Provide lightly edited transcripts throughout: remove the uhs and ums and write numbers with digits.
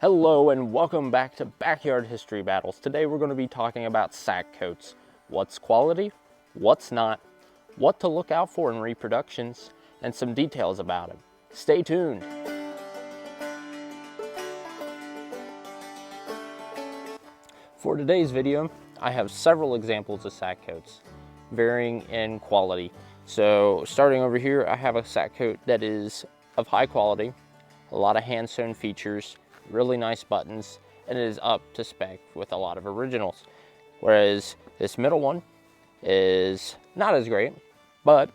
Hello and welcome back to Backyard History Battles. Today we're going to be talking about sack coats. What's quality, what's not, what to look out for in reproductions, and some details about them. Stay tuned. For today's video, I have several examples of sack coats, varying in quality. So starting over here, I have a sack coat that is of high quality, a lot of hand-sewn features, really nice buttons, and it is up to spec with a lot of originals. Whereas this middle one is not as great, but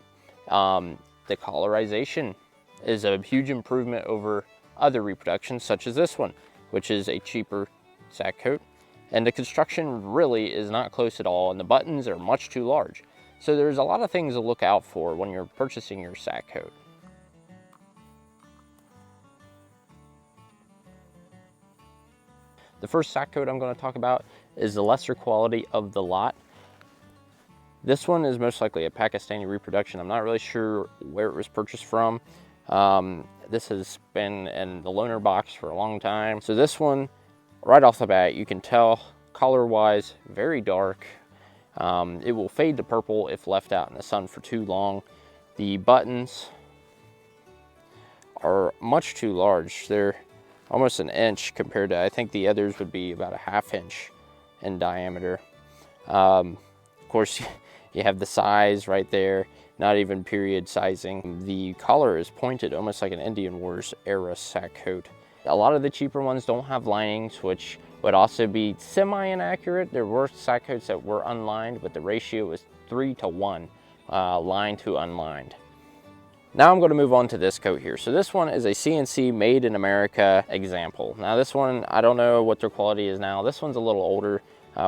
the colorization is a huge improvement over other reproductions such as this one, which is a cheaper sack coat. And the construction really is not close at all, and the buttons are much too large. So there's a lot of things to look out for when you're purchasing your sack coat. The first sack coat I'm going to talk about is the lesser quality of the lot. This one is most likely a Pakistani reproduction. I'm not really sure where it was purchased from. This has been in the loaner box for a long time. So this one, right off the bat, you can tell color-wise, very dark. It will fade to purple if left out in the sun for too long. The buttons are much too large. They're almost an inch compared to, I think the others would be about a ½ inch in diameter. Of course, you have the size right there, not even period sizing. The collar is pointed almost like an Indian Wars era sack coat. A lot of the cheaper ones don't have linings, which would also be semi-inaccurate. There were sack coats that were unlined, but the ratio was 3 to 1, lined to unlined. Now I'm going to move on to this coat here. So this one is a CNC made in America example. Now this one, I don't know what their quality is now. This one's a little older.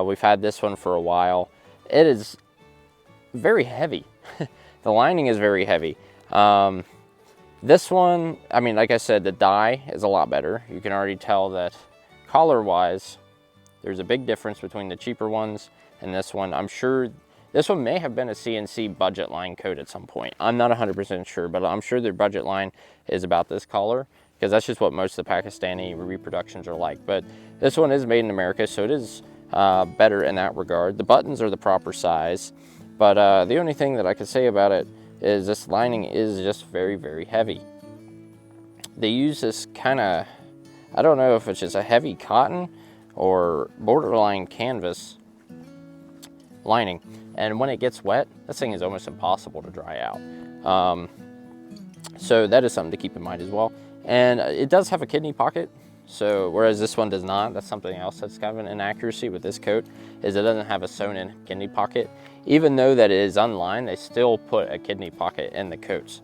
We've had this one for a while. It is very heavy. The lining is very heavy. This one, I mean, like I said, the dye is a lot better. You can already tell that color-wise, there's a big difference between the cheaper ones and this one. I'm sure this one may have been a CNC budget line coat at some point. I'm not 100% sure, but I'm sure their budget line is about this color, because that's just what most of the Pakistani reproductions are like. But this one is made in America, so it is better in that regard. The buttons are the proper size, but the only thing that I can say about it is this lining is just very, very heavy. They use this kind of, I don't know if it's just a heavy cotton or borderline canvas lining. And when it gets wet, this thing is almost impossible to dry out. So that is something to keep in mind as well. And it does have a kidney pocket. So whereas this one does not, that's something else that's kind of an inaccuracy with this coat, is it doesn't have a sewn in kidney pocket. Even though that it is unlined, they still put a kidney pocket in the coats.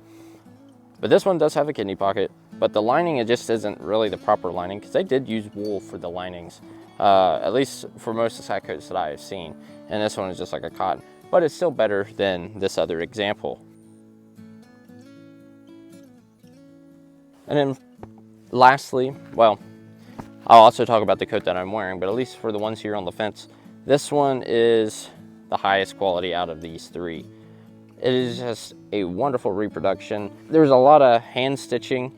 But this one does have a kidney pocket, but the lining, it just isn't really the proper lining, because they did use wool for the linings, at least for most of the sack coats that I have seen. And this one is just like a cotton, but it's still better than this other example. And then lastly, well, I'll also talk about the coat that I'm wearing, but at least for the ones here on the fence, this one is the highest quality out of these three. It is just a wonderful reproduction. There's a lot of hand stitching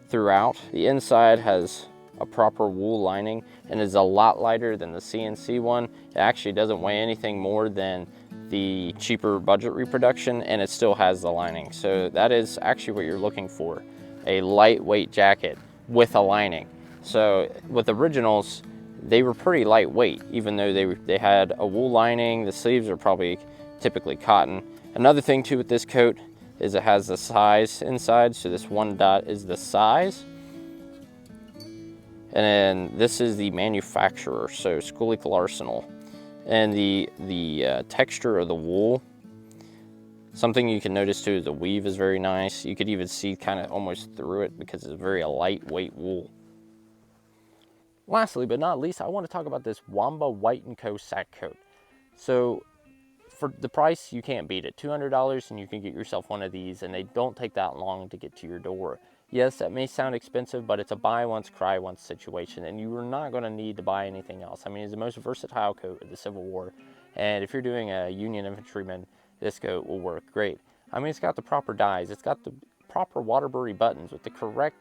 throughout. The inside has a proper wool lining and is a lot lighter than the CNC one. It actually doesn't weigh anything more than the cheaper budget reproduction, and it still has the lining. So that is actually what you're looking for, a lightweight jacket with a lining. So with originals, they were pretty lightweight, even though they had a wool lining. The sleeves are probably typically cotton. Another thing too with this coat is it has the size inside. So this one dot is the size. And then this is the manufacturer, so Schulich Arsenal. And the texture of the wool, something you can notice too is the weave is very nice. You could even see kind of almost through it because it's very lightweight wool. Lastly, but not least, I want to talk about this Wambaugh White Co sack coat. So for the price, you can't beat it. $200 and you can get yourself one of these, and they don't take that long to get to your door. Yes, that may sound expensive, but it's a buy once, cry once situation, and you are not going to need to buy anything else. I mean, it's the most versatile coat of the Civil War, and if you're doing a Union infantryman, this coat will work great. I mean, it's got the proper dies, it's got the proper Waterbury buttons with the correct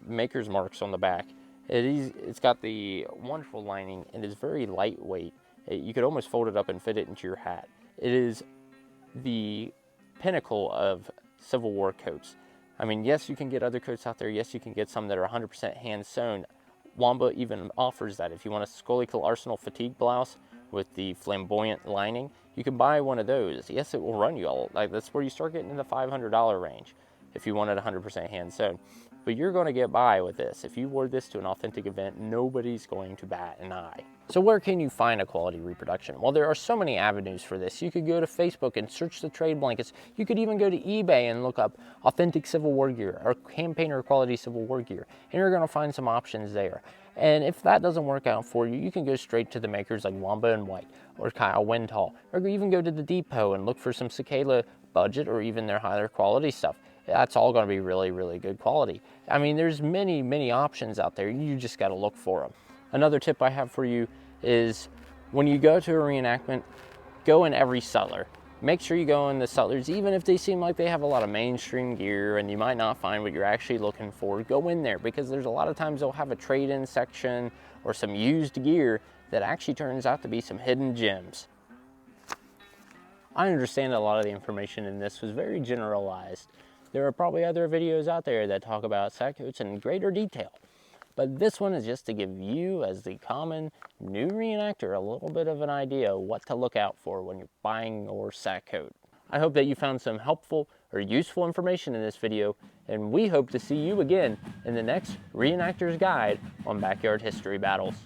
maker's marks on the back. It's got the wonderful lining and it's very lightweight. You could almost fold it up and fit it into your hat. It is the pinnacle of Civil War coats. I mean, yes, you can get other coats out there. Yes, you can get some that are 100% hand sewn. Wambaugh even offers that. If you want a Schuylkill Arsenal fatigue blouse with the flamboyant lining, you can buy one of those. Yes, it will run you all, like that's where you start getting in the $500 range if you wanted 100% hand sewn. But you're going to get by with this. If you wore this to an authentic event, nobody's going to bat an eye. So where can you find a quality reproduction? Well, there are so many avenues for this. You could go to Facebook and search the trade blankets. You could even go to eBay and look up authentic Civil War gear or campaigner quality Civil War gear, and you're going to find some options there. And if that doesn't work out for you, you can go straight to the makers like Wambaugh White or Windhal, or even go to the depot and look for some Cicala budget or even their higher quality stuff. That's all going to be really, really good quality. I mean, there's many, many options out there. You just got to look for them. Another tip I have for you is when you go to a reenactment, go in every sutler. Make sure you go in the sutlers, even if they seem like they have a lot of mainstream gear and you might not find what you're actually looking for. Go in there, because there's a lot of times they'll have a trade-in section or some used gear that actually turns out to be some hidden gems. I understand a lot of the information in this was very generalized. There are probably other videos out there that talk about sack coats in greater detail, but this one is just to give you, as the common new reenactor, a little bit of an idea of what to look out for when you're buying your sack coat. I hope that you found some helpful or useful information in this video, and we hope to see you again in the next Reenactor's Guide on Backyard History Battles.